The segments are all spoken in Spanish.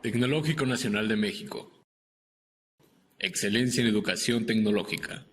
Tecnológico Nacional de México. Excelencia en educación tecnológica.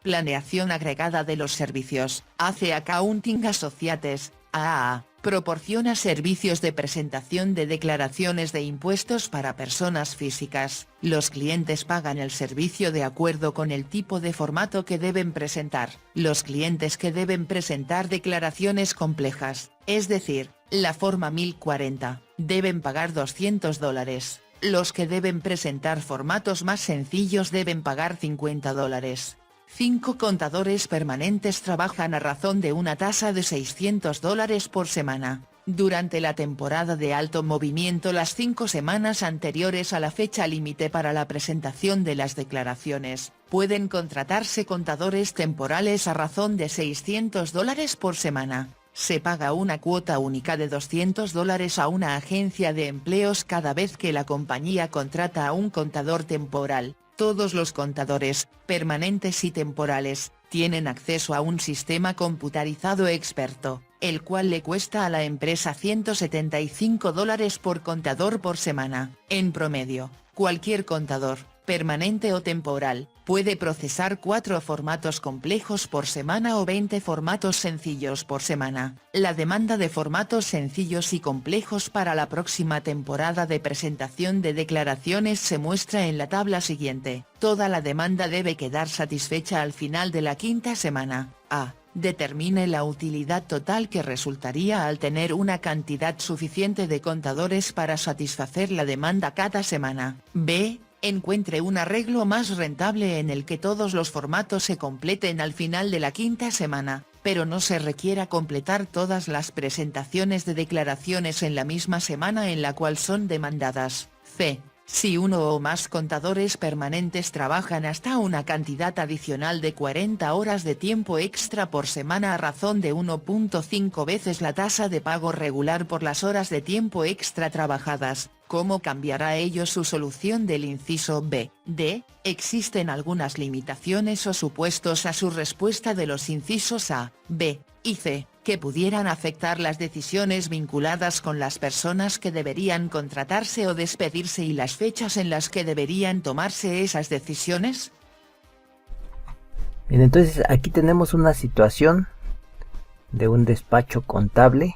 Planeación agregada de los servicios. AC Accounting Associates, AAA, proporciona servicios de presentación de declaraciones de impuestos para personas físicas. Los clientes pagan el servicio de acuerdo con el tipo de formato que deben presentar. Los clientes que deben presentar declaraciones complejas, es decir, la forma 1040, deben pagar $200. Los que deben presentar formatos más sencillos deben pagar $50. 5 contadores permanentes trabajan a razón de una tasa de $600 por semana. Durante la temporada de alto movimiento, las 5 semanas anteriores a la fecha límite para la presentación de las declaraciones, pueden contratarse contadores temporales a razón de $600 por semana. Se paga una cuota única de $200 a una agencia de empleos cada vez que la compañía contrata a un contador temporal. Todos los contadores, permanentes y temporales, tienen acceso a un sistema computarizado experto, el cual le cuesta a la empresa $175 por contador por semana. En promedio, cualquier contador, permanente o temporal, puede procesar 4 formatos complejos por semana o 20 formatos sencillos por semana. La demanda de formatos sencillos y complejos para la próxima temporada de presentación de declaraciones se muestra en la tabla siguiente. Toda la demanda debe quedar satisfecha al final de la 5ª semana. A. Determine la utilidad total que resultaría al tener una cantidad suficiente de contadores para satisfacer la demanda cada semana. B. Encuentre un arreglo más rentable en el que todos los formatos se completen al final de la 5ª semana, pero no se requiera completar todas las presentaciones de declaraciones en la misma semana en la cual son demandadas. C. Si uno o más contadores permanentes trabajan hasta una cantidad adicional de 40 horas de tiempo extra por semana a razón de 1.5 veces la tasa de pago regular por las horas de tiempo extra trabajadas, ¿cómo cambiará ello su solución del inciso B? D. Existen algunas limitaciones o supuestos a su respuesta de los incisos A, B y C, que pudieran afectar las decisiones vinculadas con las personas que deberían contratarse o despedirse y las fechas en las que deberían tomarse esas decisiones. Bien, entonces aquí tenemos una situación de un despacho contable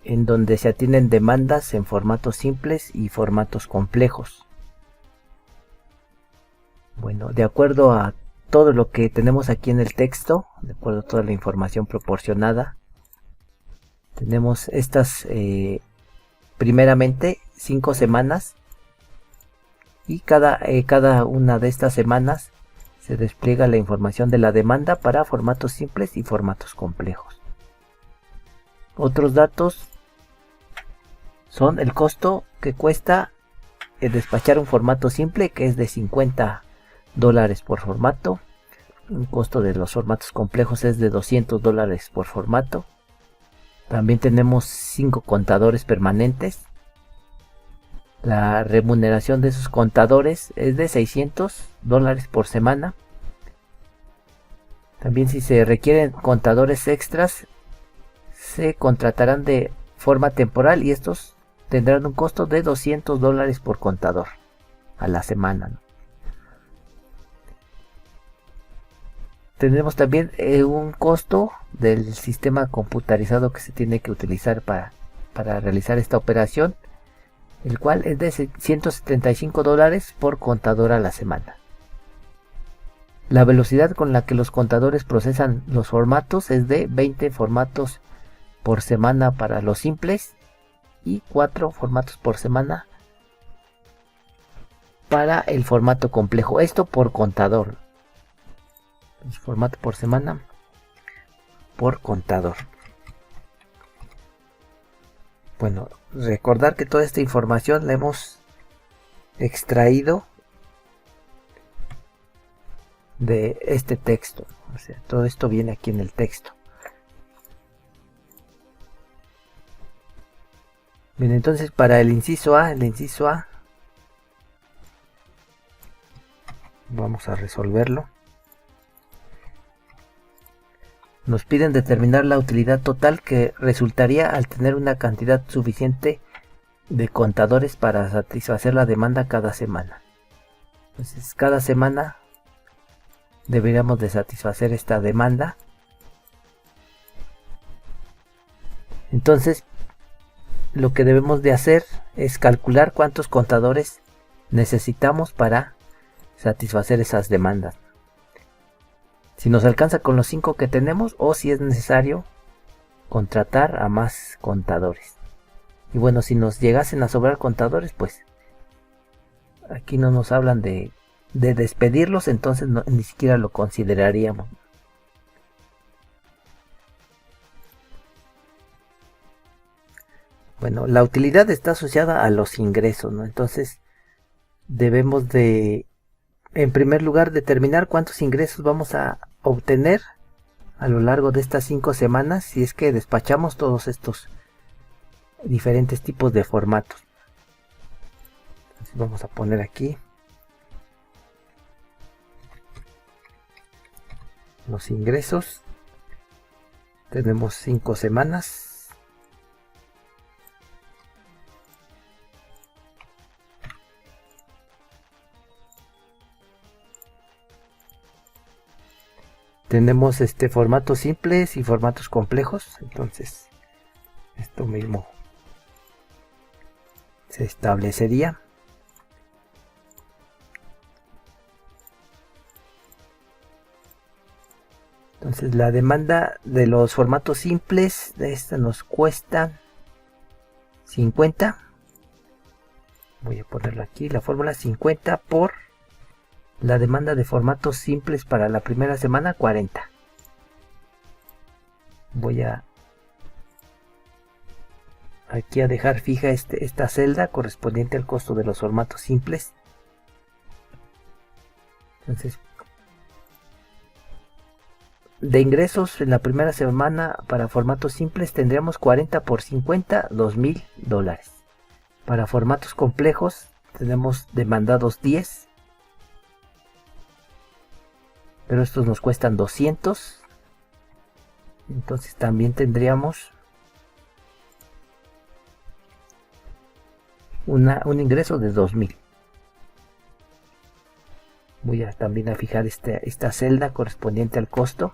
en donde se atienden demandas en formatos simples y formatos complejos. Bueno, de acuerdo a todo lo que tenemos aquí en el texto, de acuerdo a toda la información proporcionada, tenemos estas primeramente 5 semanas, y cada una de estas semanas se despliega la información de la demanda para formatos simples y formatos complejos. Otros datos son el costo que cuesta despachar un formato simple, que es de $50 por formato. Un costo de los formatos complejos es de $200 por formato. También tenemos 5 contadores permanentes. La remuneración de esos contadores es de $600 por semana. También, si se requieren contadores extras, se contratarán de forma temporal y estos tendrán un costo de $200 por contador a la semana, ¿no? Tenemos también un costo del sistema computarizado que se tiene que utilizar para realizar esta operación, el cual es de $175 por contador a la semana. La velocidad con la que los contadores procesan los formatos es de 20 formatos por semana para los simples y 4 formatos por semana para el formato complejo. Esto por contador. Formato por semana por contador. Bueno, recordar que toda esta información la hemos extraído de este texto. O sea, todo esto viene aquí en el texto. Bien, entonces para el inciso A, vamos a resolverlo. Nos piden determinar la utilidad total que resultaría al tener una cantidad suficiente de contadores para satisfacer la demanda cada semana. Entonces, cada semana deberíamos de satisfacer esta demanda. Entonces, lo que debemos de hacer es calcular cuántos contadores necesitamos para satisfacer esas demandas. Si nos alcanza con los 5 que tenemos o si es necesario contratar a más contadores. Y bueno, si nos llegasen a sobrar contadores, pues aquí no nos hablan de despedirlos, entonces ni siquiera lo consideraríamos. Bueno, la utilidad está asociada a los ingresos, ¿no? Entonces debemos de, en primer lugar, determinar cuántos ingresos vamos a obtener a lo largo de estas 5 semanas si es que despachamos todos estos diferentes tipos de formatos. Entonces vamos a poner aquí los ingresos. Tenemos 5 semanas. Tenemos formatos simples y formatos complejos. Entonces esto mismo se establecería. Entonces la demanda de los formatos simples de esta nos cuesta 50. Voy a ponerlo aquí, la fórmula 50 por la demanda de formatos simples para la primera semana, 40. Voy a aquí a dejar fija esta celda correspondiente al costo de los formatos simples. Entonces, de ingresos en la primera semana para formatos simples tendríamos 40 por 50, $2,000. Para formatos complejos tenemos demandados 10, pero estos nos cuestan 200. Entonces también tendríamos un ingreso de 2,000. Voy a también a fijar esta celda correspondiente al costo.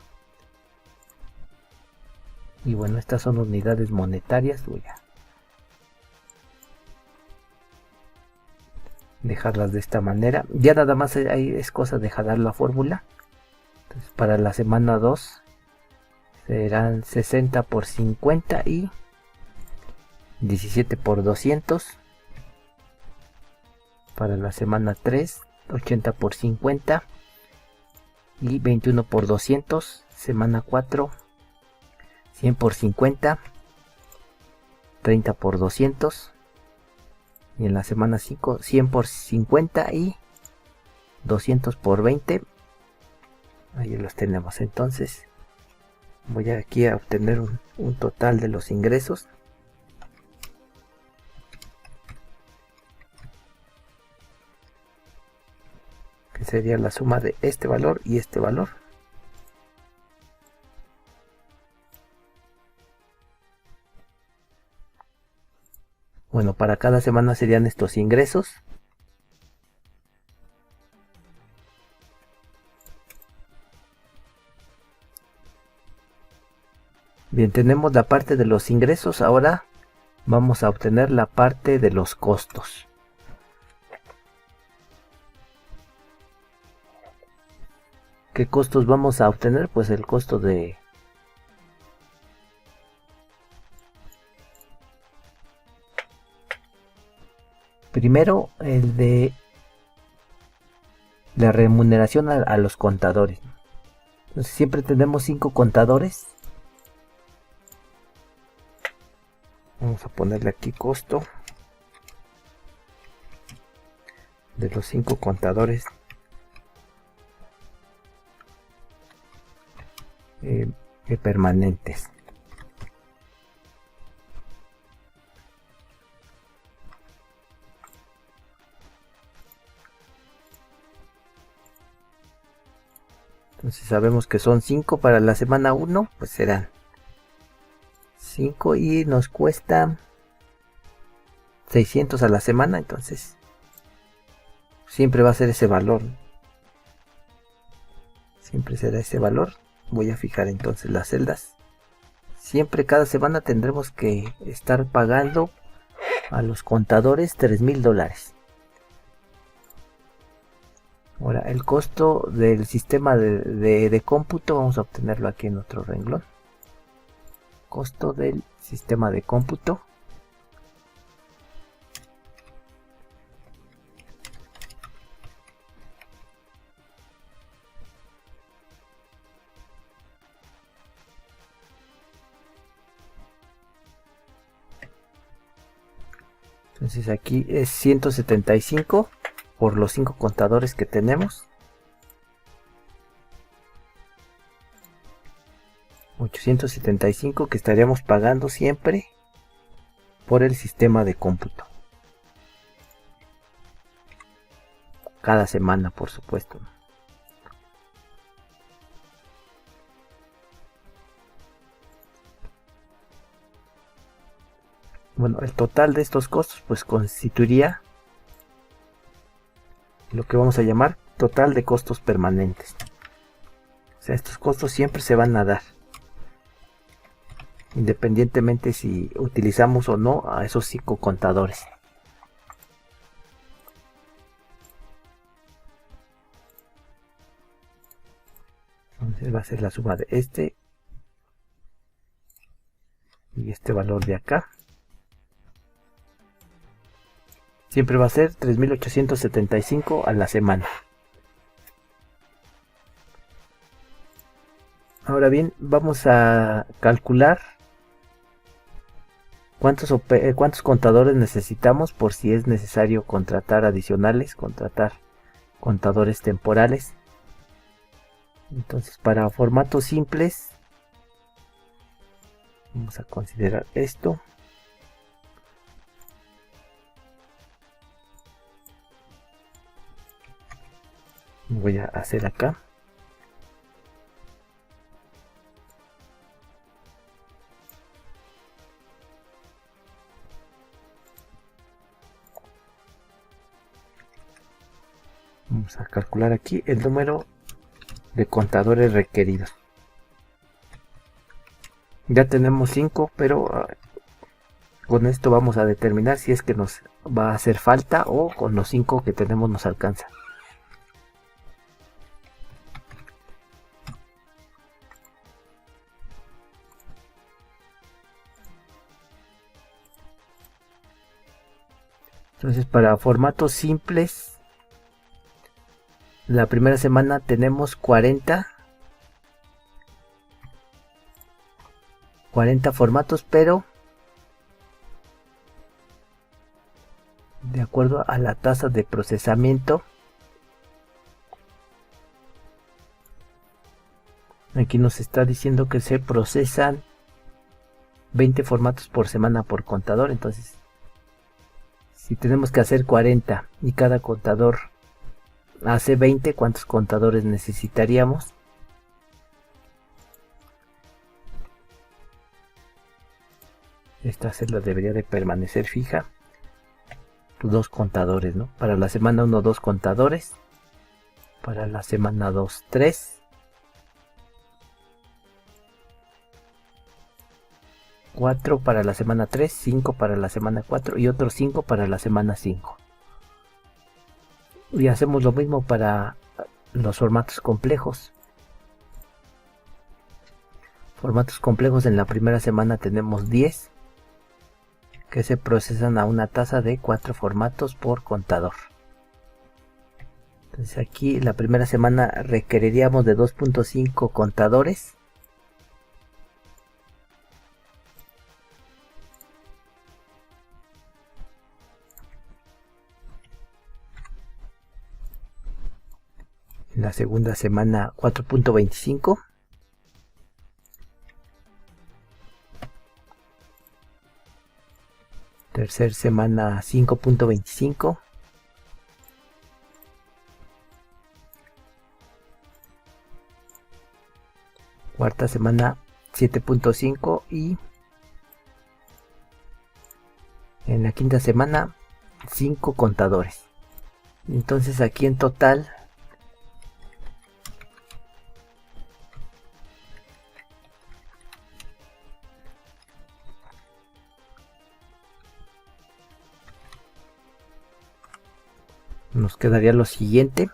Y bueno, estas son unidades monetarias. Voy a dejarlas de esta manera. Ya nada más ahí es cosa de jalar la fórmula. Entonces, para la semana 2 serán 60 por 50 y 17 por 200. Para la semana 3, 80 por 50 y 21 por 200. Semana 4, 100 por 50, 30 por 200. Y en la semana 5, 100 por 50 y 200 por 20. Ahí los tenemos. Entonces voy aquí a obtener un total de los ingresos. Que sería la suma de este valor y este valor. Bueno, para cada semana serían estos ingresos. Bien, tenemos la parte de los ingresos. Ahora vamos a obtener la parte de los costos. ¿Qué costos vamos a obtener? Pues el costo de primero el de la remuneración a los contadores. Entonces siempre tenemos 5 contadores. Vamos a ponerle aquí costo de los 5 contadores permanentes. Entonces sabemos que son 5 para la semana 1, pues serán 5 y nos cuesta 600 a la semana, entonces siempre va a ser ese valor. Siempre será ese valor. Voy a fijar entonces las celdas. Siempre cada semana tendremos que estar pagando a los contadores $3,000. Ahora el costo del sistema de cómputo, vamos a obtenerlo aquí en otro renglón. Costo del sistema de cómputo. Entonces aquí es 175 por los 5 contadores que tenemos. 875 que estaríamos pagando siempre por el sistema de cómputo. Cada semana, por supuesto. Bueno, el total de estos costos pues constituiría lo que vamos a llamar total de costos permanentes. O sea, estos costos siempre se van a dar, independientemente si utilizamos o no a esos 5 contadores. Entonces va a ser la suma de este y este valor de acá. Siempre va a ser 3,875 a la semana. Ahora bien, vamos a calcular cuántos contadores necesitamos por si es necesario contratar adicionales, contratar contadores temporales. Entonces, para formatos simples, vamos a considerar esto. Voy a hacer acá. Vamos a calcular aquí el número de contadores requeridos. Ya tenemos 5, pero con esto vamos a determinar si es que nos va a hacer falta o con los 5 que tenemos nos alcanza. Entonces, para formatos simples, la primera semana tenemos 40 formatos, pero de acuerdo a la tasa de procesamiento, aquí nos está diciendo que se procesan 20 formatos por semana por contador. Entonces, si tenemos que hacer 40 y cada contador hace 20, ¿cuántos contadores necesitaríamos? Esta celda debería de permanecer fija. 2 contadores, ¿no? Para la semana 1, 2 contadores. Para la semana 2, 3. Cuatro para la semana 3, 5 para la semana 4 y otros 5 para la semana 5. Y hacemos lo mismo para los formatos complejos. Formatos complejos en la primera semana tenemos 10 que se procesan a una tasa de 4 formatos por contador. Entonces aquí la primera semana requeriríamos de 2.5 contadores. En la segunda semana 4.25. Tercera semana 5.25. Cuarta semana 7.5 y en la quinta semana 5 contadores. Entonces aquí en total nos quedaría lo siguiente.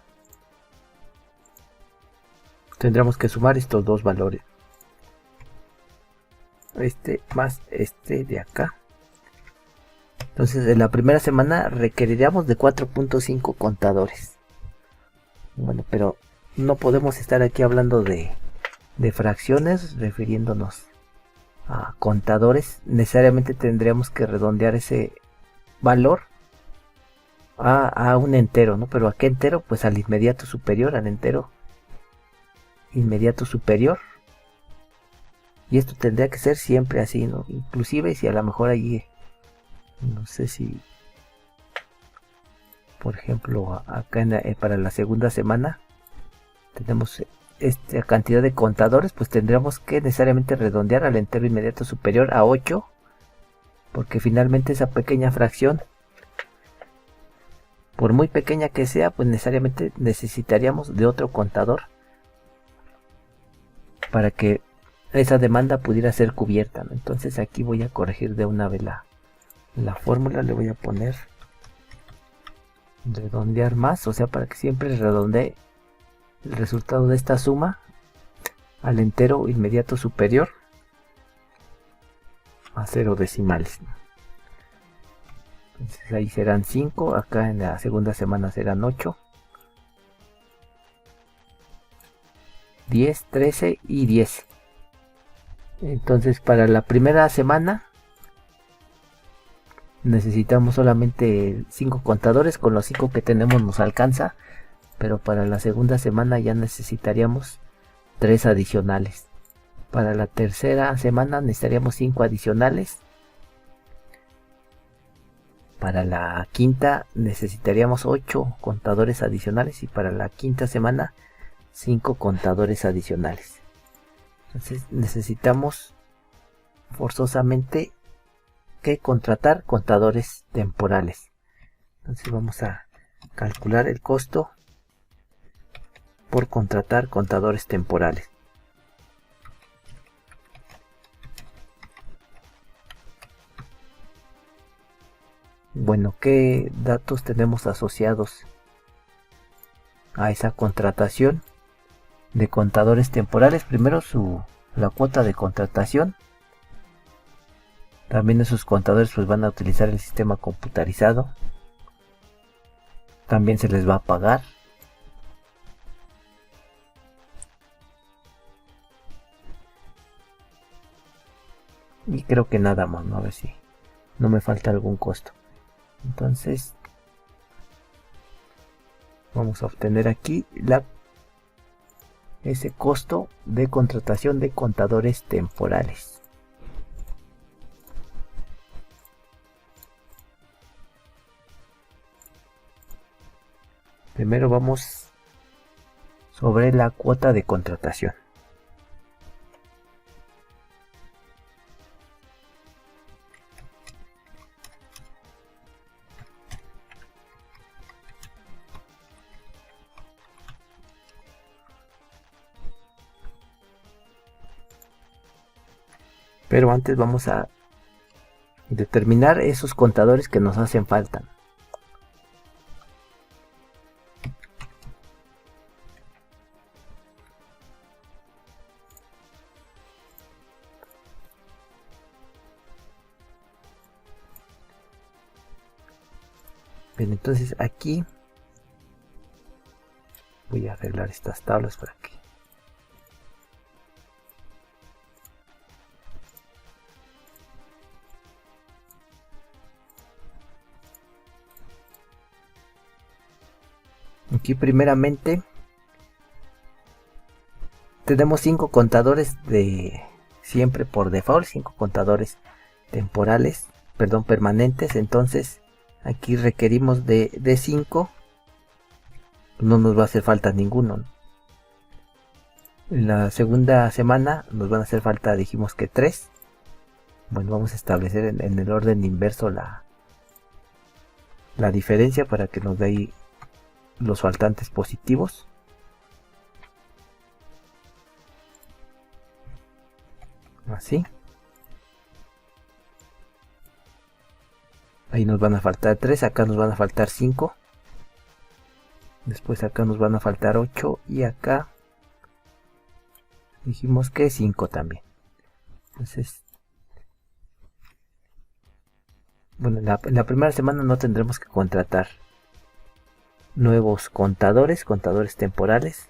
Tendremos que sumar estos dos valores, este más este de acá. Entonces en la primera semana requeriríamos de 4.5 contadores. Bueno, pero no podemos estar aquí hablando de fracciones refiriéndonos a contadores. Necesariamente tendríamos que redondear ese valor a un entero, ¿no? Pero ¿a qué entero? Pues al inmediato superior, al entero inmediato superior. Y esto tendría que ser siempre así, ¿no? Inclusive si a lo mejor allí, no sé si, por ejemplo, acá para la segunda semana tenemos esta cantidad de contadores, pues tendríamos que necesariamente redondear al entero inmediato superior a 8, porque finalmente esa pequeña fracción, por muy pequeña que sea, pues necesariamente necesitaríamos de otro contador para que esa demanda pudiera ser cubierta, ¿no? Entonces aquí voy a corregir de una vez la fórmula. Le voy a poner redondear más, o sea, para que siempre redondee el resultado de esta suma al entero inmediato superior a 0 decimales, ¿no? Entonces ahí serán 5, acá en la segunda semana serán 8, 10, 13 y 10. Entonces para la primera semana necesitamos solamente 5 contadores. Con los 5 que tenemos nos alcanza, pero para la segunda semana ya necesitaríamos 3 adicionales. Para la tercera semana necesitaríamos 5 adicionales. Para la quinta necesitaríamos 8 contadores adicionales, y para la quinta semana 5 contadores adicionales. Entonces necesitamos forzosamente que contratar contadores temporales. Entonces vamos a calcular el costo por contratar contadores temporales. Bueno, ¿qué datos tenemos asociados a esa contratación de contadores temporales? Primero la cuota de contratación. También esos contadores pues van a utilizar el sistema computarizado. También se les va a pagar. Y creo que nada más, ¿no? A ver si no me falta algún costo. Entonces vamos a obtener aquí ese costo de contratación de contadores temporales. Primero vamos sobre la cuota de contratación. Pero antes vamos a determinar esos contadores que nos hacen falta. Bien, entonces aquí voy a arreglar estas tablas para que aquí primeramente tenemos 5 contadores de siempre por default, 5 contadores temporales, perdón, permanentes. Entonces aquí requerimos de 5, no nos va a hacer falta ninguno. En la segunda semana nos van a hacer falta, dijimos que 3. Bueno, vamos a establecer en el orden inverso la diferencia para que nos dé ahí los faltantes positivos. Así. Ahí nos van a faltar 3, acá nos van a faltar 5. Después acá nos van a faltar 8 y acá dijimos que 5 también. Entonces, bueno, en la primera semana no tendremos que contratar nuevos contadores temporales.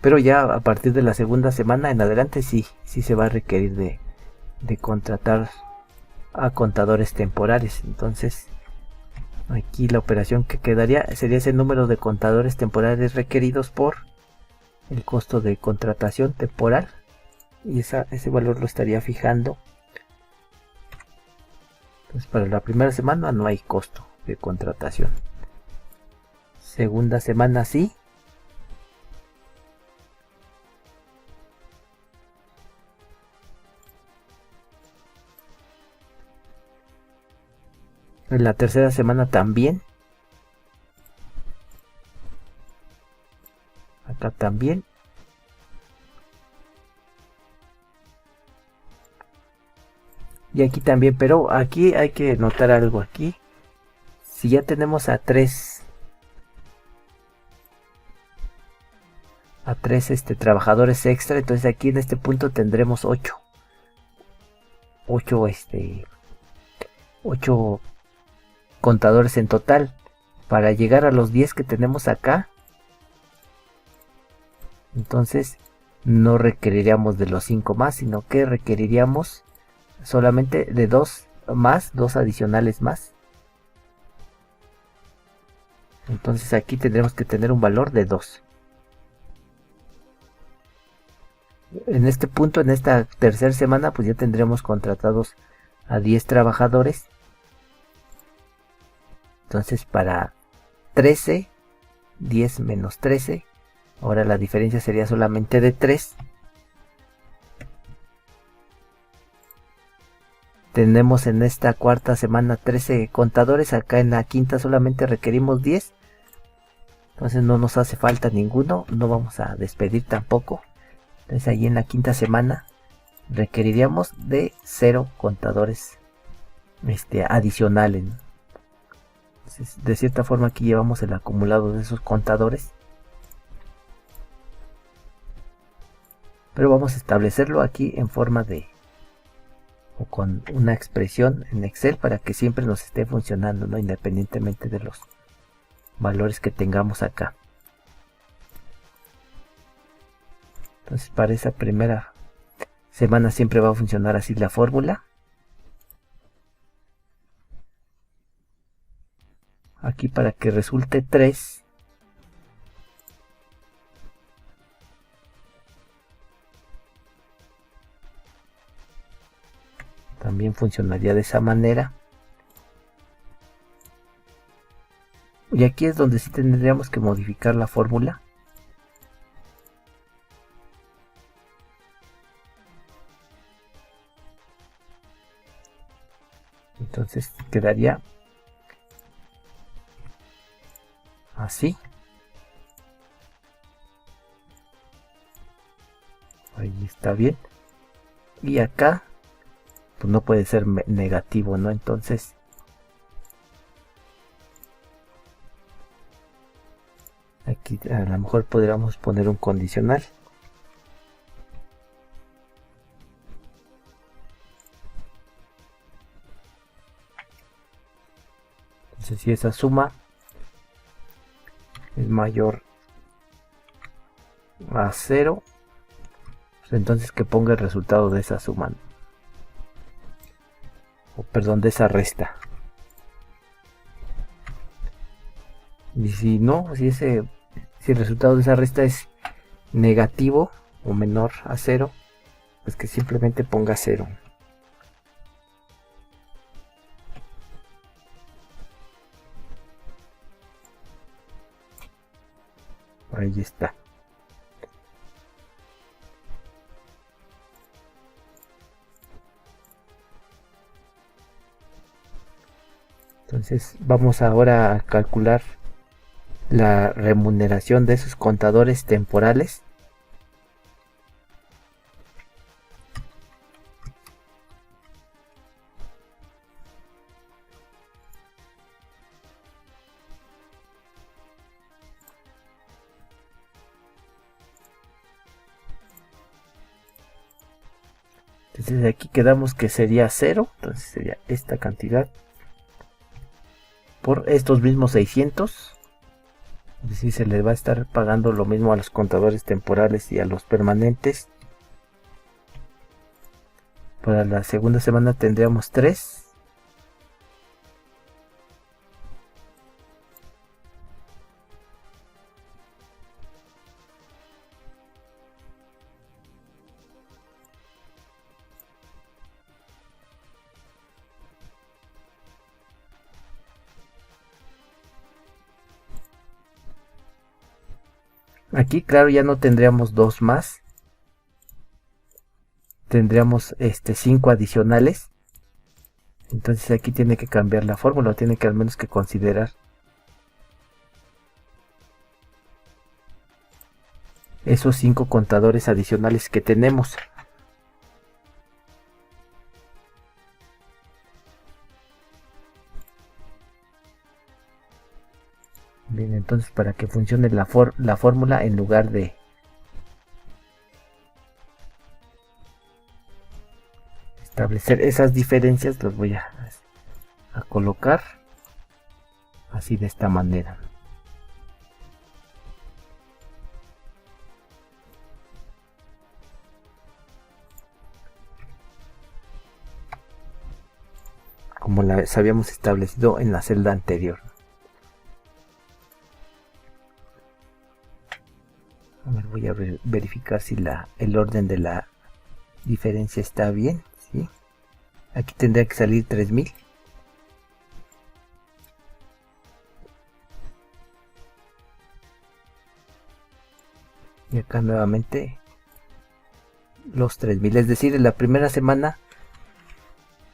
Pero ya a partir de la segunda semana en adelante sí se va a requerir de contratar a contadores temporales. Entonces aquí la operación que quedaría sería ese número de contadores temporales requeridos por el costo de contratación temporal, y ese valor lo estaría fijando. Entonces para la primera semana no hay costo de contratación. Segunda semana sí. En la tercera semana también. Acá también. Y aquí también, pero aquí hay que notar algo aquí. Si ya tenemos a 3 trabajadores extra, entonces aquí en este punto tendremos 8 contadores en total. Para llegar a los 10 que tenemos acá, entonces no requeriríamos de los 5 más, sino que requeriríamos solamente de 2 adicionales más. Entonces aquí tendremos que tener un valor de 2. En este punto, en esta tercera semana, pues ya tendremos contratados a 10 trabajadores. Entonces para 13, 10 menos 13, ahora la diferencia sería solamente de 3. Tenemos en esta cuarta semana 13 contadores, acá en la quinta solamente requerimos 10. Entonces no nos hace falta ninguno, no vamos a despedir tampoco. Entonces ahí en la quinta semana requeriríamos de 0 contadores adicionales. Entonces, de cierta forma aquí llevamos el acumulado de esos contadores. Pero vamos a establecerlo aquí en forma de, o con una expresión en Excel para que siempre nos esté funcionando, ¿no? Independientemente de los valores que tengamos acá. Entonces para esa primera semana siempre va a funcionar así la fórmula. Aquí para que resulte 3. También funcionaría de esa manera. Y aquí es donde sí tendríamos que modificar la fórmula. Entonces quedaría así. Ahí está bien. Y acá pues no puede ser negativo, ¿no? Entonces aquí a lo mejor podríamos poner un condicional. Entonces si esa suma es mayor a 0, pues entonces que ponga el resultado de esa suma, o perdón, de esa resta. Y si no, si el resultado de esa resta es negativo o menor a 0, pues que simplemente ponga 0. Ahí está. Entonces vamos ahora a calcular la remuneración de esos contadores temporales. Entonces aquí quedamos que sería 0, entonces sería esta cantidad por estos mismos 600. Es decir, se les va a estar pagando lo mismo a los contadores temporales y a los permanentes. Para la segunda semana tendríamos 3. Aquí, claro, ya no tendríamos 2 más. Tendríamos 5 adicionales. Entonces aquí tiene que cambiar la fórmula, tiene que al menos que considerar esos 5 contadores adicionales que tenemos. Bien, entonces para que funcione la fórmula, en lugar de establecer esas diferencias, los voy a colocar así, de esta manera. Como las habíamos establecido en la celda anterior. A ver, voy a verificar si el orden de la diferencia está bien. ¿Sí? Aquí tendría que salir 3000. Y acá nuevamente los 3000. Es decir, en la primera semana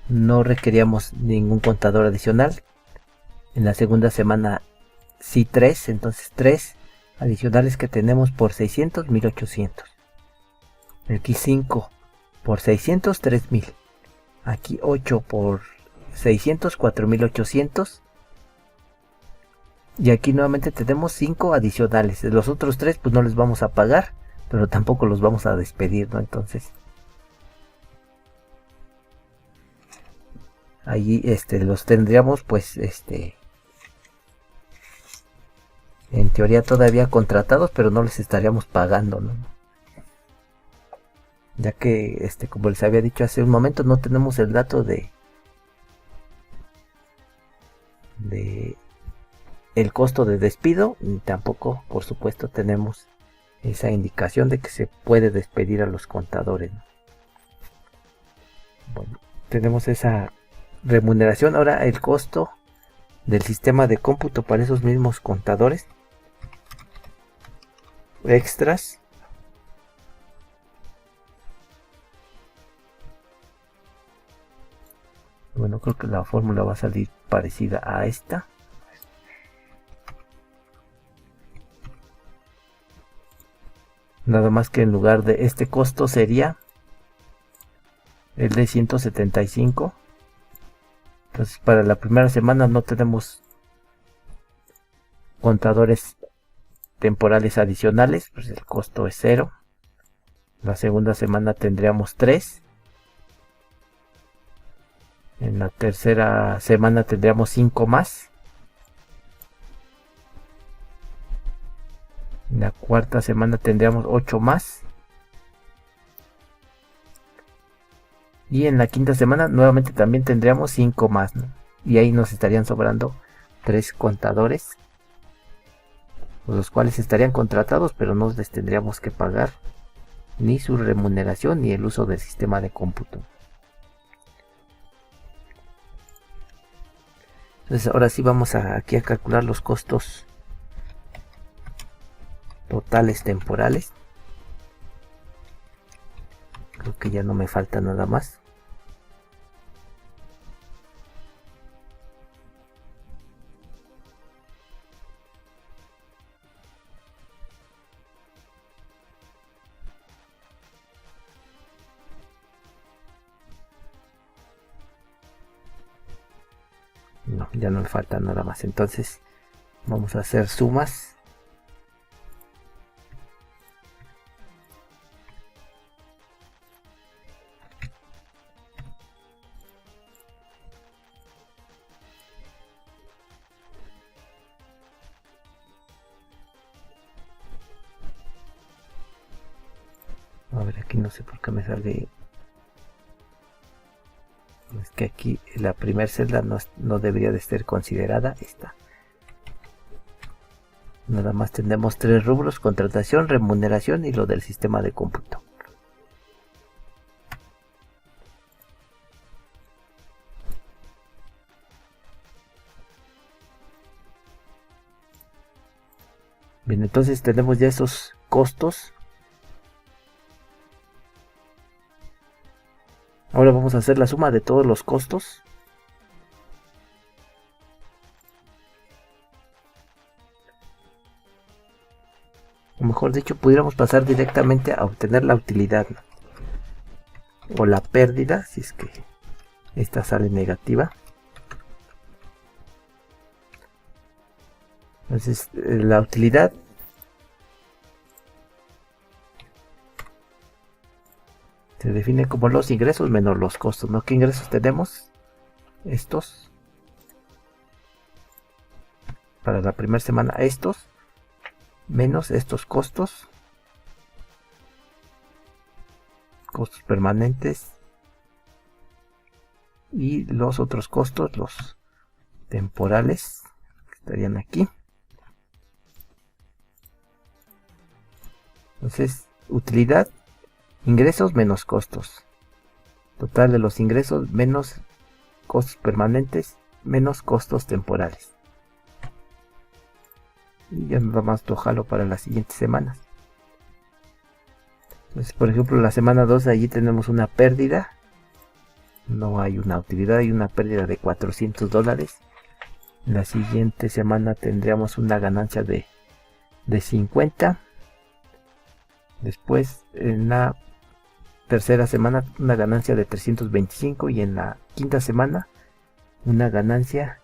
no requeríamos ningún contador adicional. En la segunda semana sí 3. Entonces 3 adicionales que tenemos por 600, 1800. Aquí 5 por 600, 3000. Aquí 8 por 600, 4800. Y aquí nuevamente tenemos 5 adicionales. Los otros 3 pues no les vamos a pagar, pero tampoco los vamos a despedir, ¿no? Entonces allí los tendríamos pues en teoría todavía contratados, pero no les estaríamos pagando, ¿no? Ya que como les había dicho hace un momento, no tenemos el dato de el costo de despido, ni tampoco, por supuesto, tenemos esa indicación de que se puede despedir a los contadores, ¿no? Bueno, tenemos esa remuneración. Ahora el costo del sistema de cómputo para esos mismos contadores extras. Bueno, creo que la fórmula va a salir parecida a esta. Nada más que en lugar de este costo sería el de 175. Entonces para la primera semana no tenemos contadores temporales adicionales, pues el costo es 0. La segunda semana tendríamos 3. En la tercera semana tendríamos 5 más. En la cuarta semana tendríamos 8 más. Y en la quinta semana nuevamente también tendríamos 5 más, ¿no? Y ahí nos estarían sobrando 3 contadores, los cuales estarían contratados, pero no les tendríamos que pagar ni su remuneración ni el uso del sistema de cómputo. Entonces ahora sí vamos aquí a calcular los costos totales temporales. Creo que ya no me falta nada más. No, ya no me falta nada más. Entonces vamos a hacer sumas. A ver, aquí no sé por qué me sale. Es que aquí la primera celda no debería de ser considerada. Esta. Nada más tenemos 3 rubros: contratación, remuneración y lo del sistema de cómputo. Bien, entonces tenemos ya esos costos. Ahora vamos a hacer la suma de todos los costos. O mejor dicho, pudiéramos pasar directamente a obtener la utilidad, ¿no? O la pérdida, si es que esta sale negativa. Entonces, la utilidad se define como los ingresos menos los costos, ¿no? ¿Qué ingresos tenemos? Estos. Para la primera semana, estos. Menos estos costos. Costos permanentes. Y los otros costos, los temporales, que estarían aquí. Entonces, utilidad, ingresos menos costos. Total de los ingresos menos costos permanentes menos costos temporales. Y ya nada más lo jalo para las siguientes semanas. Entonces, por ejemplo, la semana 2 allí tenemos una pérdida. No hay una utilidad, hay una pérdida de $400. La siguiente semana tendríamos una ganancia de 50. Después, en la tercera semana, una ganancia de 325. Y en la quinta semana, una ganancia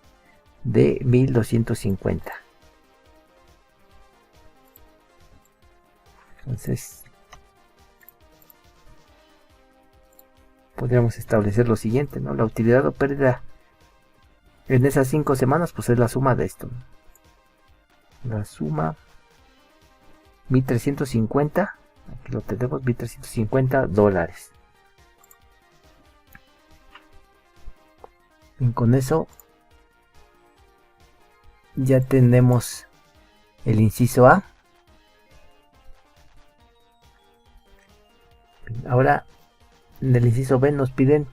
de 1250. Entonces, podríamos establecer lo siguiente, ¿no? La utilidad o pérdida en esas 5 semanas, pues es la suma de esto, ¿no? La suma 1350. Aquí lo tenemos, $1,350. Y con eso ya tenemos el inciso A. Ahora en el inciso B nos piden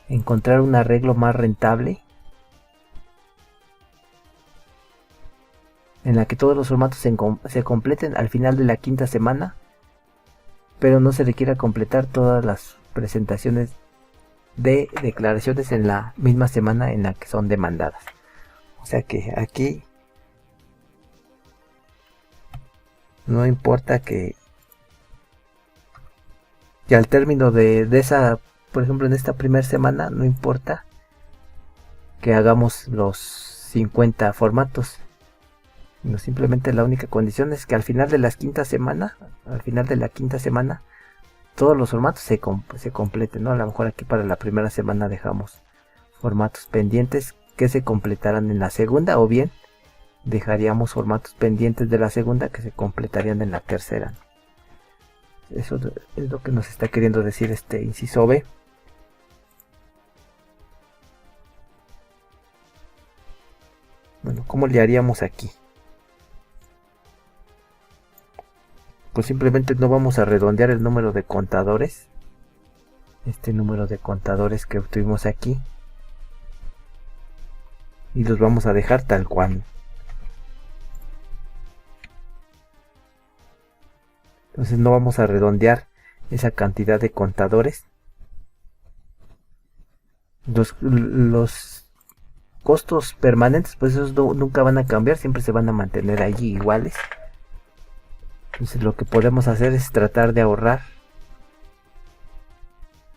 encontrar un arreglo más rentable en la que todos los formatos se completen al final de la quinta semana, pero no se requiera completar todas las presentaciones de declaraciones en la misma semana en la que son demandadas. O sea que aquí no importa que al término de esa, por ejemplo en esta primera semana, no importa que hagamos los 50 formatos, sino simplemente la única condición es que al final de la quinta semana, todos los formatos se completen, ¿no? A lo mejor aquí para la primera semana dejamos formatos pendientes que se completarán en la segunda, o bien dejaríamos formatos pendientes de la segunda que se completarían en la tercera. Eso es lo que nos está queriendo decir este inciso B. Bueno, ¿cómo le haríamos aquí? Pues simplemente no vamos a redondear el número de contadores. Este número de contadores que obtuvimos aquí. Y los vamos a dejar tal cual. Entonces no vamos a redondear esa cantidad de contadores. Los costos permanentes, pues esos nunca van a cambiar, siempre se van a mantener allí iguales. Entonces lo que podemos hacer es tratar de ahorrar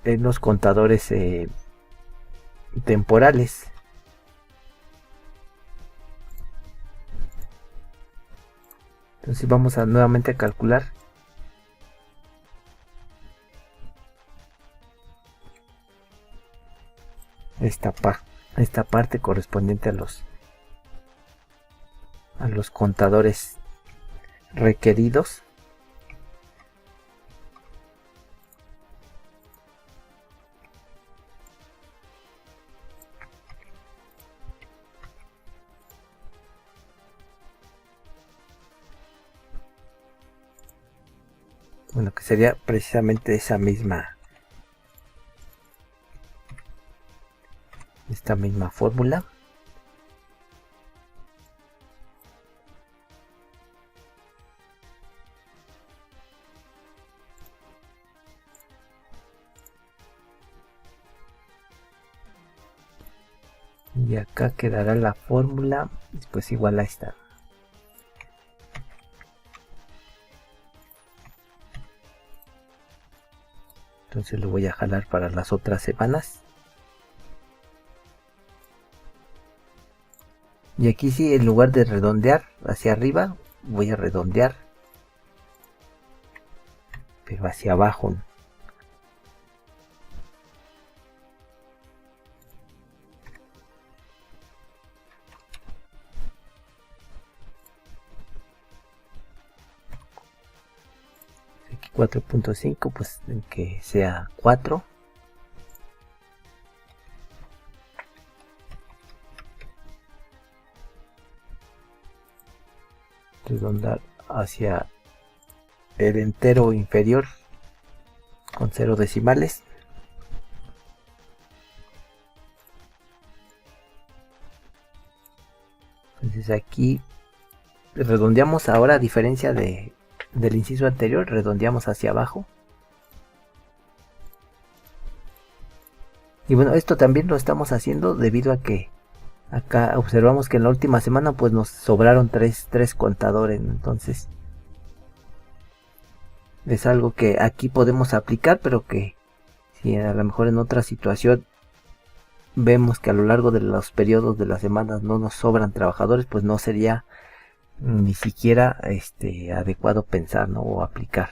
en los contadores temporales. Entonces vamos a nuevamente a calcular. Esta parte correspondiente a los contadores requeridos. Bueno, que sería precisamente esta misma fórmula. Y acá quedará la fórmula, pues igual a esta. Entonces lo voy a jalar para las otras semanas. Y aquí sí, en lugar de redondear hacia arriba, voy a redondear, pero hacia abajo. Aquí 4.5, pues que sea 4. Redondar hacia el entero inferior con 0 decimales. Entonces aquí redondeamos ahora, a diferencia del inciso anterior, redondeamos hacia abajo. Y bueno, esto también lo estamos haciendo debido a que acá observamos que en la última semana pues nos sobraron tres contadores. Entonces es algo que aquí podemos aplicar, pero que si a lo mejor en otra situación vemos que a lo largo de los periodos de las semanas no nos sobran trabajadores, pues no sería ni siquiera adecuado pensar, ¿no? O aplicar.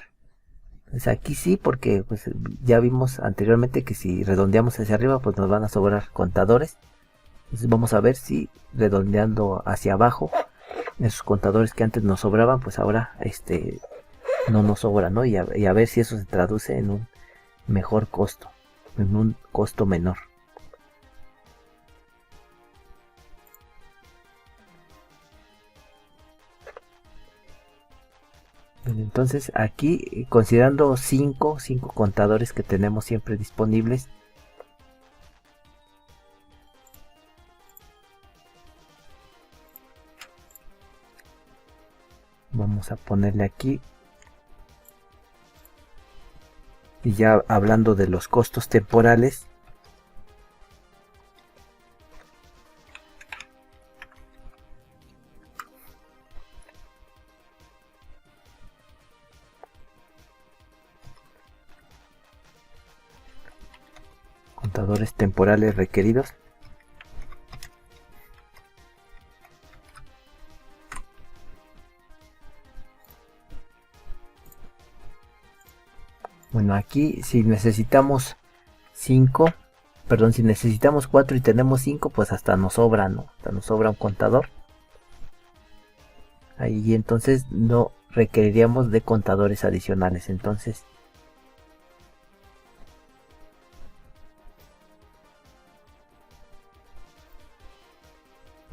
Pues aquí sí, porque pues ya vimos anteriormente que si redondeamos hacia arriba pues nos van a sobrar contadores. Entonces vamos a ver si redondeando hacia abajo, esos contadores que antes nos sobraban, pues ahora no nos sobran, ¿no? Y a ver si eso se traduce en un mejor costo, en un costo menor. Bien, entonces aquí, considerando 5 contadores que tenemos siempre disponibles, vamos a ponerle aquí, y ya hablando de los costos temporales, contadores temporales requeridos. Bueno, aquí si necesitamos 5, perdón, si necesitamos 4 y tenemos 5, pues hasta nos sobra, ¿no? Hasta nos sobra un contador. Ahí entonces no requeriríamos de contadores adicionales. Entonces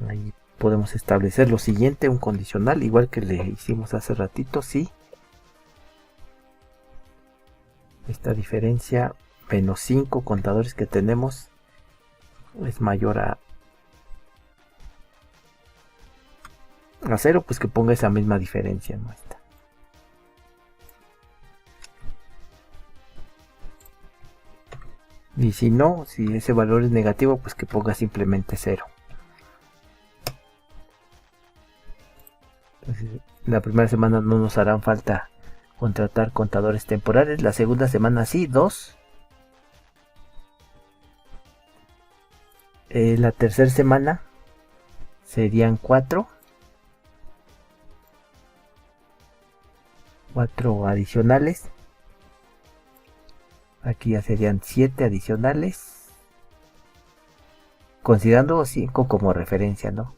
ahí podemos establecer lo siguiente, un condicional, igual que le hicimos hace ratito, sí. Esta diferencia menos 5 contadores que tenemos es mayor a 0, pues que ponga esa misma diferencia, ¿no? Esta. Y si no, si ese valor es negativo, pues que ponga simplemente 0. Entonces, la primera semana no nos harán falta contratar contadores temporales. La segunda semana sí, 2. La tercera semana serían 4. 4 adicionales. Aquí ya serían 7 adicionales. Considerando 5 como referencia, ¿no?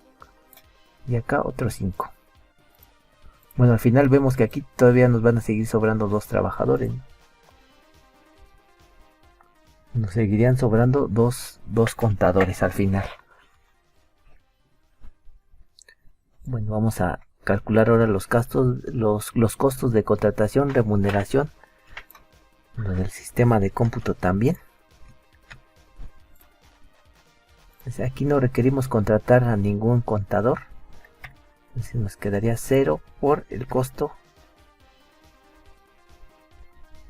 Y acá otros 5. Bueno, al final vemos que aquí todavía nos van a seguir sobrando 2 trabajadores. Nos seguirían sobrando dos contadores al final. Bueno, vamos a calcular ahora los costos de contratación, remuneración. Lo del sistema de cómputo también. Entonces, aquí no requerimos contratar a ningún contador. Entonces nos quedaría 0 por el costo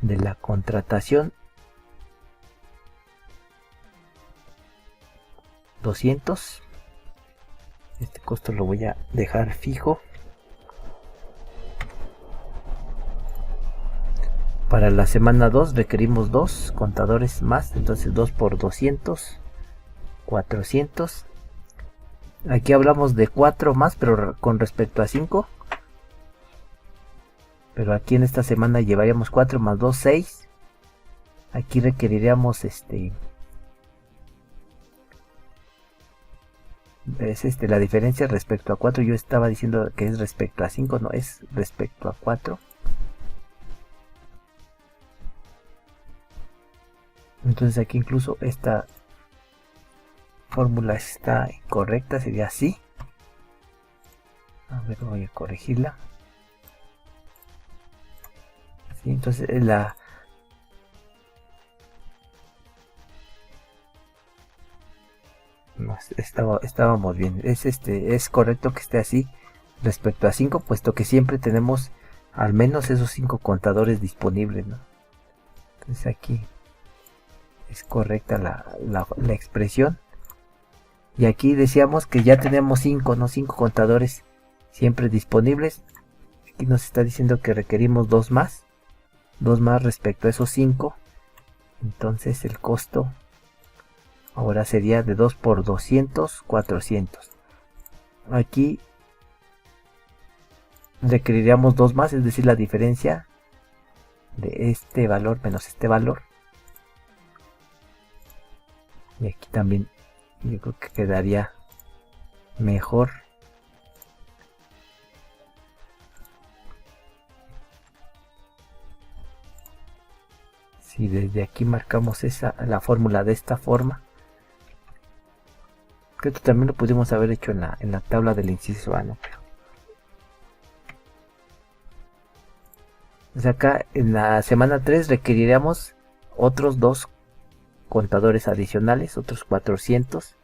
de la contratación. 200. Este costo lo voy a dejar fijo. Para la semana 2 requerimos 2 contadores más. Entonces 2 por 200. 400. Aquí hablamos de 4 más, pero con respecto a 5. Pero aquí en esta semana llevaríamos 4 más 2, 6. Aquí requeriríamos la diferencia respecto a 4. Yo estaba diciendo que es respecto a 5, no, es respecto a 4. Entonces aquí incluso esta fórmula está incorrecta, sería así. A ver, voy a corregirla. Sí, entonces estábamos bien. Es correcto que esté así respecto a 5, puesto que siempre tenemos al menos esos 5 contadores disponibles, ¿no? Entonces aquí es correcta la expresión. Y aquí decíamos que ya tenemos 5, ¿no? 5 contadores siempre disponibles. Aquí nos está diciendo que requerimos 2 más. 2 más respecto a esos 5. Entonces el costo ahora sería de 2 por 200, 400. Aquí requeriríamos 2 más, es decir, la diferencia de este valor menos este valor. Y aquí también yo creo que quedaría mejor. Si desde aquí marcamos la fórmula de esta forma. Creo que también lo pudimos haber hecho en la tabla del inciso A, ¿no? Pues acá en la semana 3 requeriríamos otros 2 contadores adicionales, otros 400.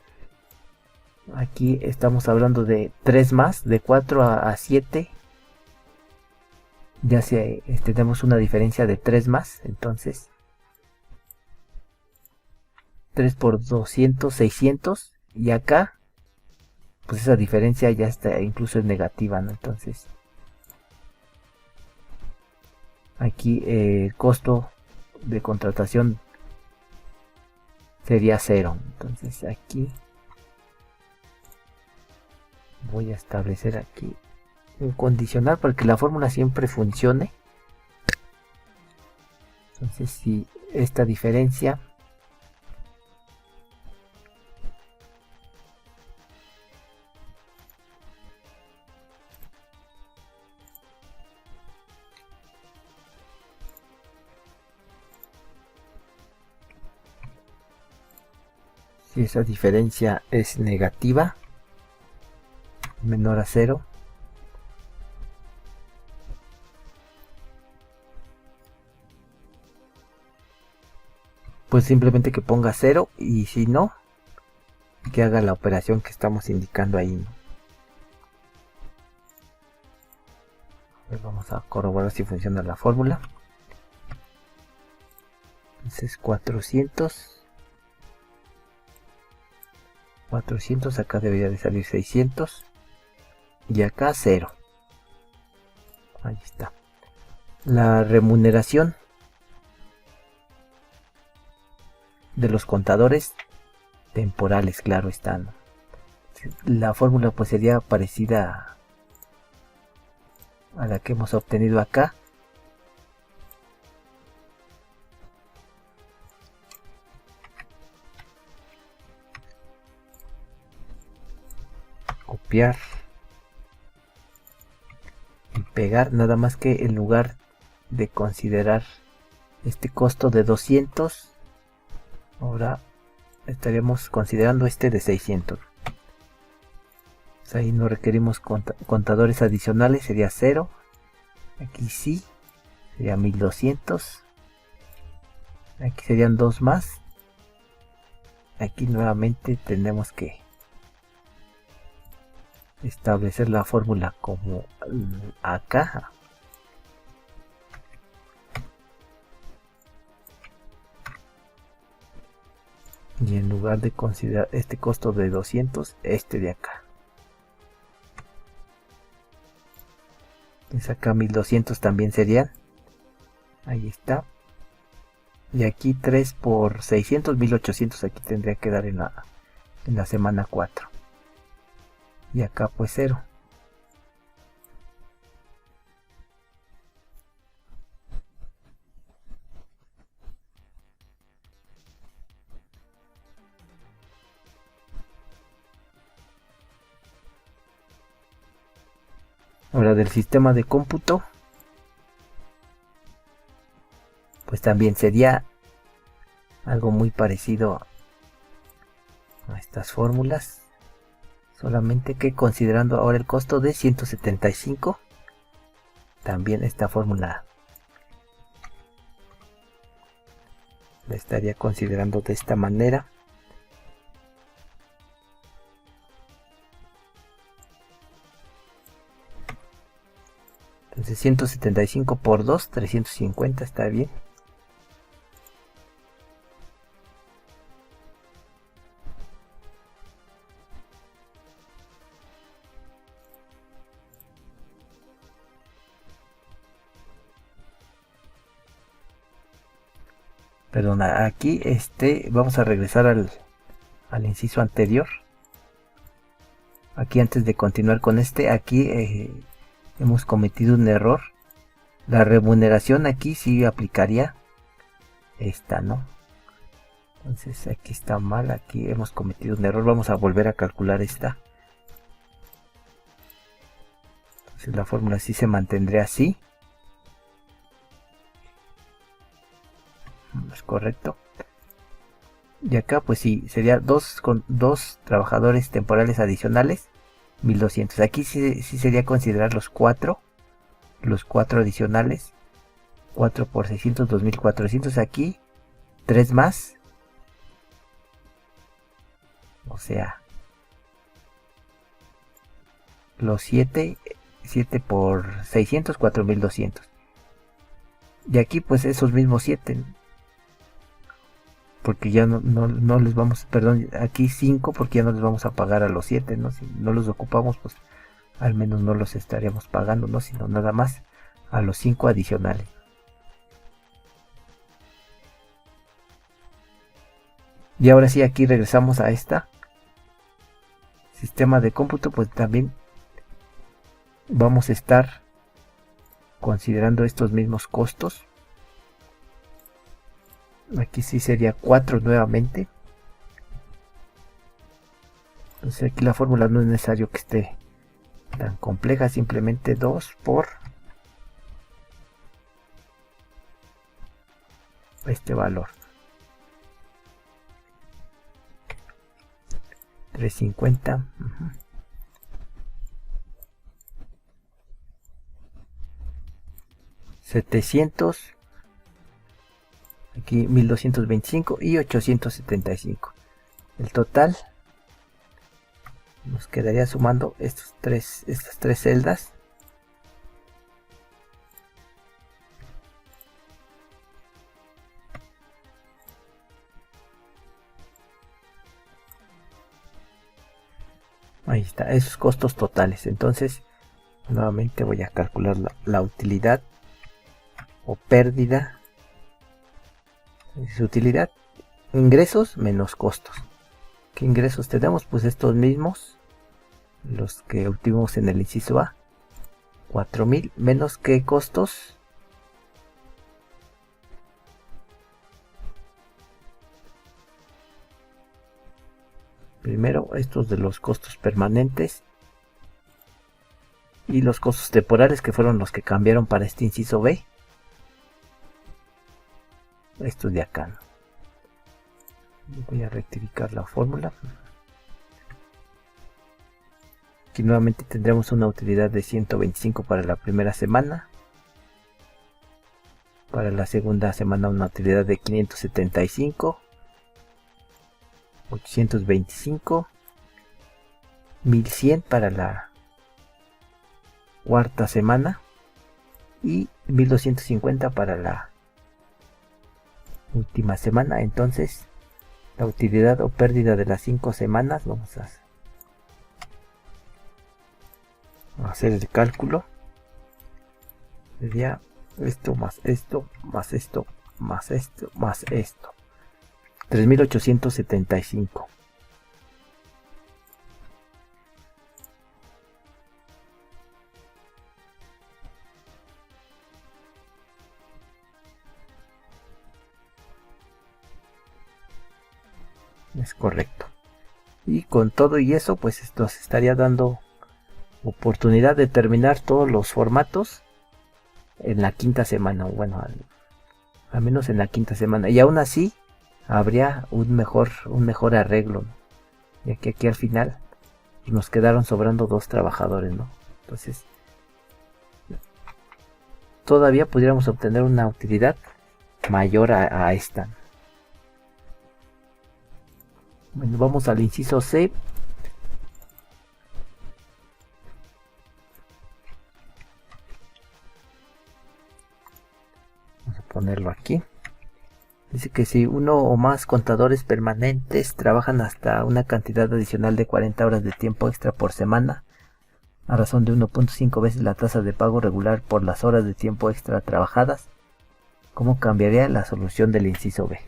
Aquí estamos hablando de 3 más, de 4 a 7. Ya tenemos una diferencia de 3 más, entonces 3 por 200, 600. Y acá, pues esa diferencia ya está, incluso es negativa, ¿no? Entonces, aquí el costo de contratación sería 0. Entonces aquí voy a establecer aquí un condicional para que la fórmula siempre funcione. Entonces, si esta diferencia es negativa, menor a 0, pues simplemente que ponga 0, y si no, que haga la operación que estamos indicando ahí, ¿no? Pues vamos a corroborar si funciona la fórmula. Entonces 400 400, acá debería de salir 600 y acá 0. Ahí está. La remuneración de los contadores temporales, claro está, ¿no? La fórmula pues sería parecida a la que hemos obtenido acá. Copiar y pegar, nada más que en lugar de considerar este costo de 200, ahora estaríamos considerando este de 600. Pues ahí no requerimos contadores adicionales, sería 0. Aquí sí, sería 1200. Aquí serían 2 más. Aquí nuevamente tenemos que establecer la fórmula como acá. Y en lugar de considerar este costo de 200, este de acá. Entonces acá 1200 también serían. Ahí está. Y aquí 3 por 600, 1800 aquí tendría que dar en la semana 4. Y acá pues 0. Ahora del sistema de cómputo, pues también sería algo muy parecido a estas fórmulas, solamente que considerando ahora el costo de 175, también esta fórmula la estaría considerando de esta manera. Entonces 175 por 2, 350, está bien. Perdona, aquí vamos a regresar al inciso anterior. Aquí antes de continuar con aquí hemos cometido un error. La remuneración aquí sí aplicaría esta, ¿no? Entonces aquí está mal, aquí hemos cometido un error. Vamos a volver a calcular esta. Entonces la fórmula sí se mantendría así. Es correcto. Y acá pues sí, sería con 2 trabajadores temporales adicionales, 1200. Aquí sí sería considerar los 4 adicionales. 4 por 600, 2400. Aquí 3 más. O sea, los 7 por 600, 4200. Y aquí pues esos mismos 7. Porque ya no les vamos, perdón, aquí 5 porque ya no les vamos a pagar a los 7, ¿no? Si no los ocupamos, pues al menos no los estaríamos pagando, ¿no? Sino nada más a los 5 adicionales. Y ahora sí, aquí regresamos a esta sistema de cómputo, pues también vamos a estar considerando estos mismos costos. Aquí sí sería 4 nuevamente. Entonces aquí la fórmula no es necesario que esté tan compleja, simplemente 2 por este valor. 350. 700. Aquí 1225 y 875. El total nos quedaría sumando estas tres celdas. Ahí está, esos costos totales. Entonces, nuevamente voy a calcular la utilidad o pérdida. Es utilidad, ingresos menos costos. ¿Qué ingresos tenemos? Pues estos mismos, los que obtuvimos en el inciso A. 4,000 menos qué costos. Primero estos de los costos permanentes y los costos temporales, que fueron los que cambiaron para este inciso B. Estos de acá, ¿no? Voy a rectificar la fórmula. Aquí nuevamente tendremos una utilidad de 125 para la primera semana. Para la segunda semana una utilidad de 575. 825. 1100 para la cuarta semana. Y 1250 para la última semana. Entonces, la utilidad o pérdida de las 5 semanas, vamos a hacer el cálculo, sería esto más esto más esto más esto más esto, 3,875. Es correcto. Y con todo y eso, pues esto nos estaría dando oportunidad de terminar todos los formatos en la quinta semana. Bueno, al menos en la quinta semana. Y aún así habría un mejor arreglo, ¿no? Ya que aquí al final nos quedaron sobrando 2 trabajadores, ¿no? Entonces todavía pudiéramos obtener una utilidad mayor a esta. Bueno, vamos al inciso C. Vamos a ponerlo aquí. Dice que si uno o más contadores permanentes trabajan hasta una cantidad adicional de 40 horas de tiempo extra por semana, a razón de 1.5 veces la tasa de pago regular por las horas de tiempo extra trabajadas, ¿cómo cambiaría la solución del inciso B?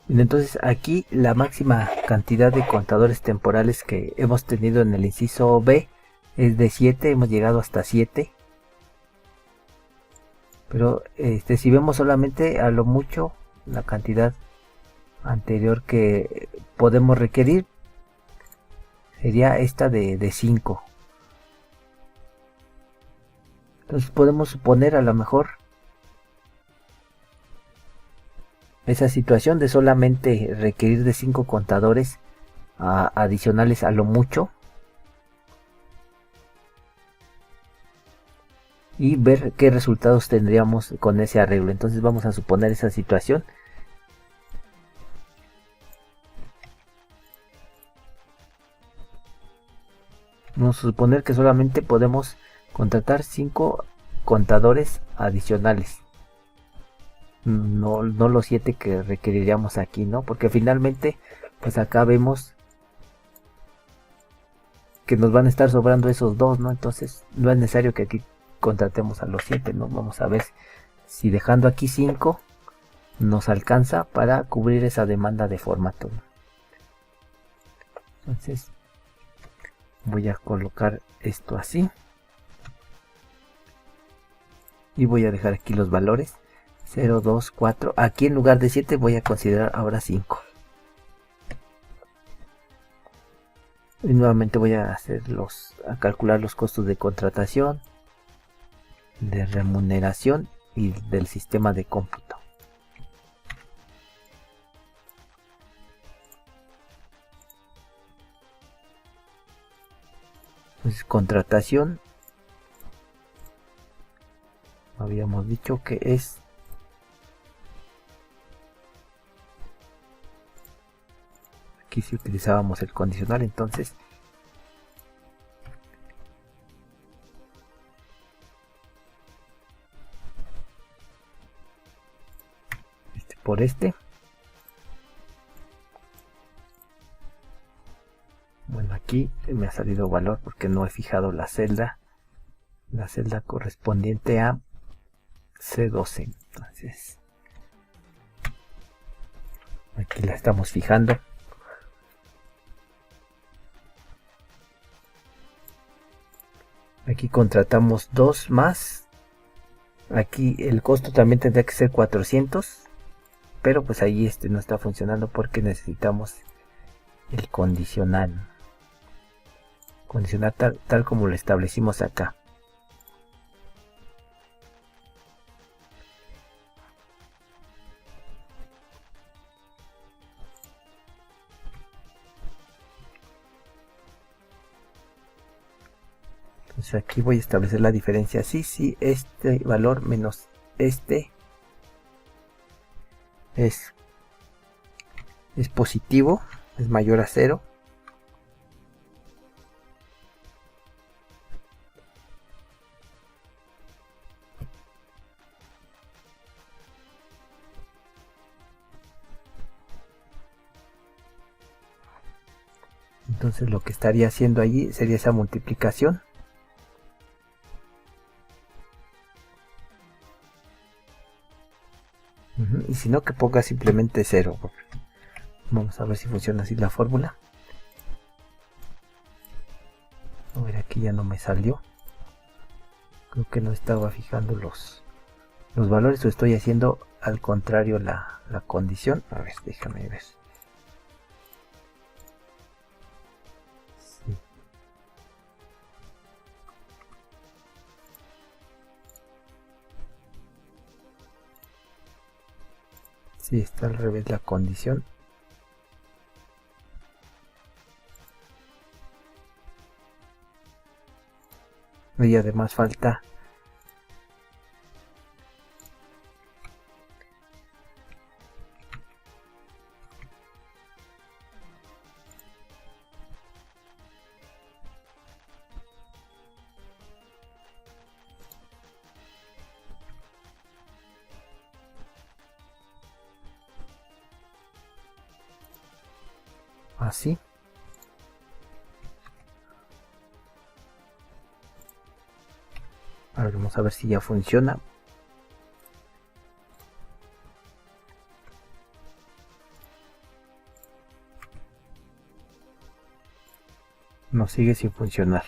Entonces aquí la máxima cantidad de contadores temporales que hemos tenido en el inciso B es de 7, hemos llegado hasta 7. Pero si vemos solamente a lo mucho la cantidad anterior que podemos requerir, sería esta de 5. Entonces podemos suponer a lo mejor esa situación de solamente requerir de 5 contadores adicionales a lo mucho, y ver qué resultados tendríamos con ese arreglo. Entonces vamos a suponer esa situación. Vamos a suponer que solamente podemos contratar 5 contadores adicionales. No los 7 que requeriríamos aquí, ¿no? Porque finalmente, pues acá vemos que nos van a estar sobrando esos 2, ¿no? Entonces no es necesario que aquí contratemos a los 7, ¿no? Vamos a ver si dejando aquí 5 nos alcanza para cubrir esa demanda de formato, ¿no? Entonces voy a colocar esto así y voy a dejar aquí los valores 0, 2, 4. Aquí en lugar de 7 voy a considerar ahora 5. Y nuevamente voy a calcular los costos de contratación, de remuneración y del sistema de cómputo. Entonces, contratación, habíamos dicho que es aquí si utilizábamos el condicional, entonces por este. Bueno, aquí me ha salido valor porque no he fijado la celda correspondiente a C12. Entonces aquí la estamos fijando. Aquí contratamos 2 más. Aquí el costo también tendría que ser 400, pero pues ahí no está funcionando porque necesitamos el condicional tal como lo establecimos acá. Entonces aquí voy a establecer la diferencia así. Si este valor menos este es positivo, es mayor a 0, entonces lo que estaría haciendo allí sería esa multiplicación. Y si no, que ponga simplemente 0. Vamos a ver si funciona así la fórmula. A ver, aquí ya no me salió. Creo que no estaba fijando los valores, o estoy haciendo al contrario la condición. A ver, déjame ver. Sí. Sí, está al revés la condición. Y además falta así. Ahora vamos a ver si ya funciona. No, sigue sin funcionar.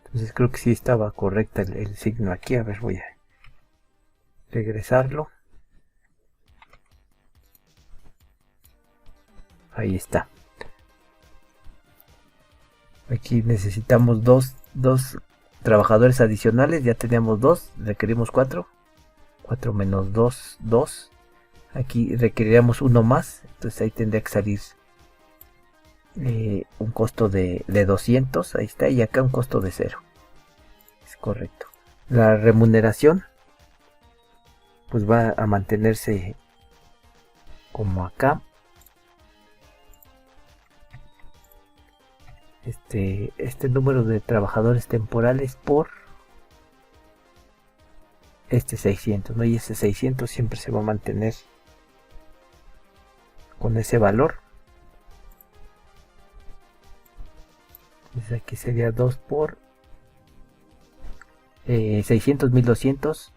Entonces creo que sí estaba correcta el signo aquí. A ver, voy a regresarlo. Ahí está. Aquí necesitamos dos trabajadores adicionales. Ya teníamos 2, requerimos 4. 4 menos 2, 2. Aquí requeriríamos uno más. Entonces ahí tendría que salir un costo de 200. Ahí está. Y acá un costo de 0. Es correcto. La remuneración pues va a mantenerse como acá. Este número de trabajadores temporales por este 600, ¿no? Y ese 600 siempre se va a mantener con ese valor. Entonces aquí sería 2 por 600, 1200.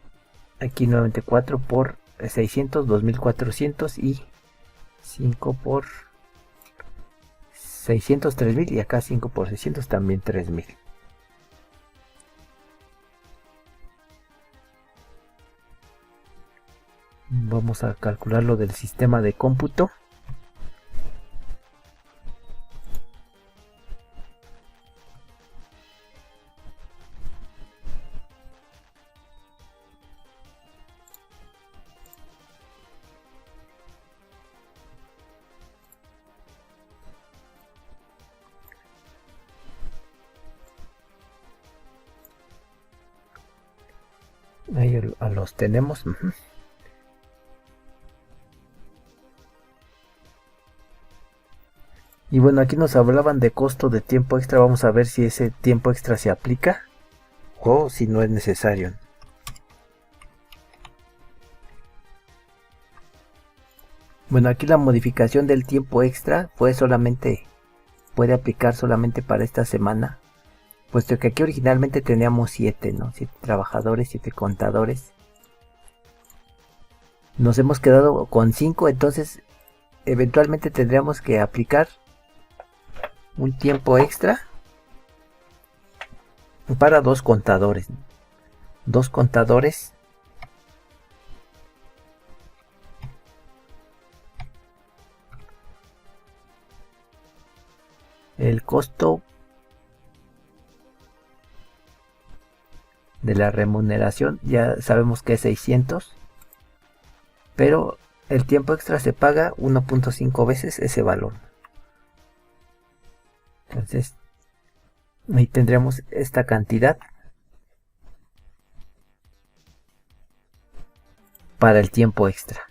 Aquí nuevamente 4 por 600, 2400. Y 5 por 600, 3000. Y acá 5 por 600 también 3000. Vamos a calcular lo del sistema de cómputo. Ahí los tenemos. Y bueno, aquí nos hablaban de costo de tiempo extra. Vamos a ver si ese tiempo extra se aplica o si no es necesario. Bueno, aquí la modificación del tiempo extra puede aplicar solamente para esta semana, puesto que aquí originalmente teníamos 7, ¿no? 7 trabajadores, 7 contadores. Nos hemos quedado con 5, entonces eventualmente tendríamos que aplicar un tiempo extra para 2 contadores. 2 contadores. El costo de la remuneración ya sabemos que es 600, pero el tiempo extra se paga 1.5 veces ese valor. Entonces ahí tendremos esta cantidad para el tiempo extra.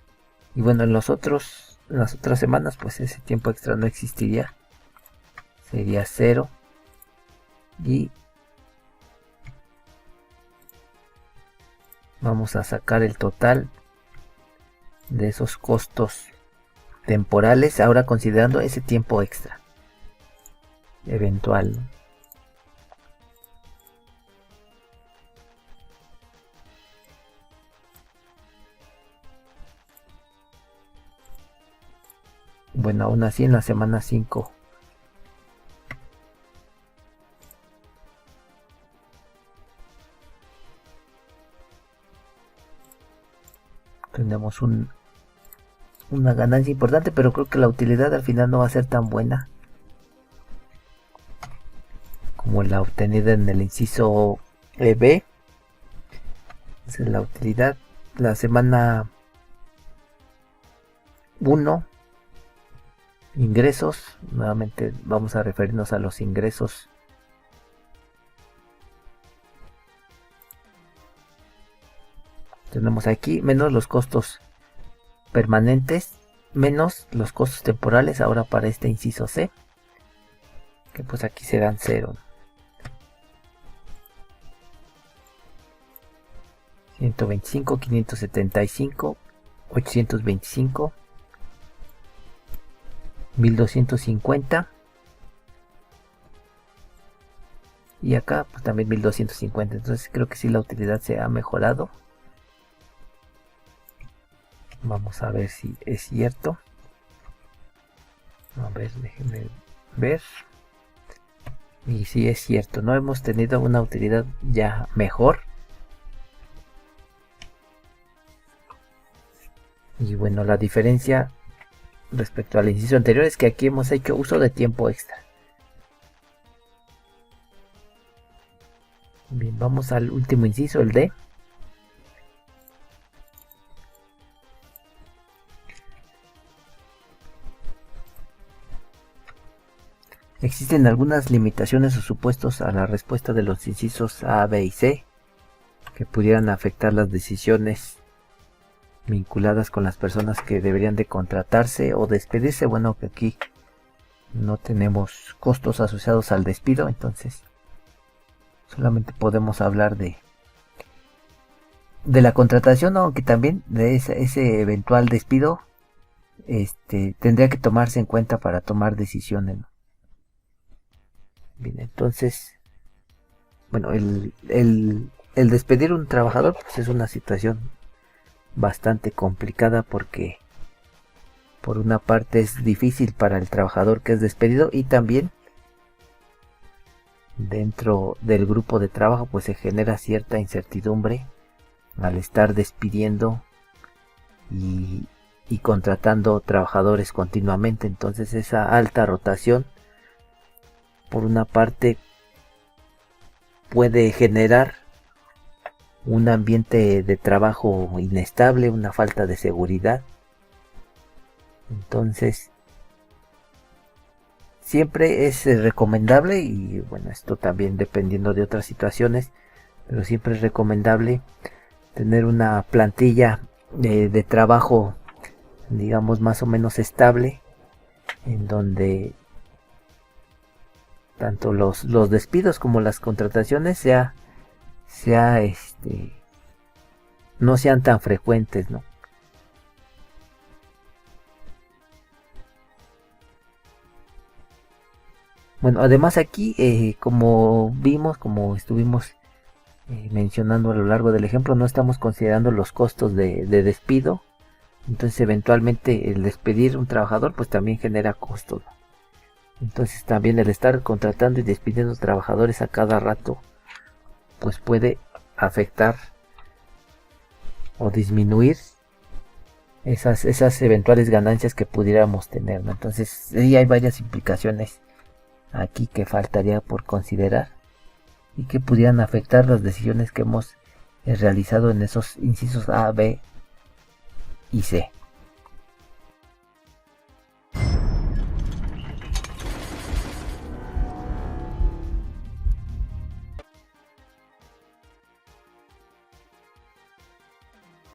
Y bueno, en las otras semanas pues ese tiempo extra no existiría. Sería 0 y vamos a sacar el total de esos costos temporales, ahora considerando ese tiempo extra eventual. Bueno, aún así en la semana 5 tenemos una ganancia importante, pero creo que la utilidad al final no va a ser tan buena como la obtenida en el inciso B. Esa es la utilidad. La semana 1, ingresos. Nuevamente vamos a referirnos a los ingresos. Tenemos aquí menos los costos permanentes, menos los costos temporales ahora para este inciso C, que pues aquí serán 0. 125, 575, 825, 1250 y acá pues también 1250. Entonces creo que sí la utilidad se ha mejorado. Vamos a ver si es cierto. A ver, déjenme ver. Y si es cierto, no hemos tenido una utilidad ya mejor. Y bueno, la diferencia respecto al inciso anterior es que aquí hemos hecho uso de tiempo extra. Bien, vamos al último inciso, el D. Existen algunas limitaciones o supuestos a la respuesta de los incisos A, B y C que pudieran afectar las decisiones vinculadas con las personas que deberían de contratarse o despedirse. Bueno, que aquí no tenemos costos asociados al despido, entonces solamente podemos hablar de la contratación, aunque también de ese eventual despido tendría que tomarse en cuenta para tomar decisiones, ¿no? Bien, entonces, bueno, el despedir a un trabajador pues es una situación bastante complicada porque por una parte es difícil para el trabajador que es despedido y también dentro del grupo de trabajo pues se genera cierta incertidumbre al estar despidiendo y contratando trabajadores continuamente. Entonces esa alta rotación por una parte puede generar un ambiente de trabajo inestable, una falta de seguridad. Entonces siempre es recomendable, y bueno, esto también dependiendo de otras situaciones, pero siempre es recomendable tener una plantilla de trabajo, digamos, más o menos estable, en donde tanto los despidos como las contrataciones no sean tan frecuentes, ¿no? Bueno, además aquí, como estuvimos mencionando a lo largo del ejemplo, no estamos considerando los costos de despido. Entonces eventualmente el despedir un trabajador pues también genera costos, ¿no? Entonces también el estar contratando y despidiendo trabajadores a cada rato pues puede afectar o disminuir esas eventuales ganancias que pudiéramos tener, ¿no? Entonces sí hay varias implicaciones aquí que faltaría por considerar y que pudieran afectar las decisiones que hemos realizado en esos incisos A, B y C.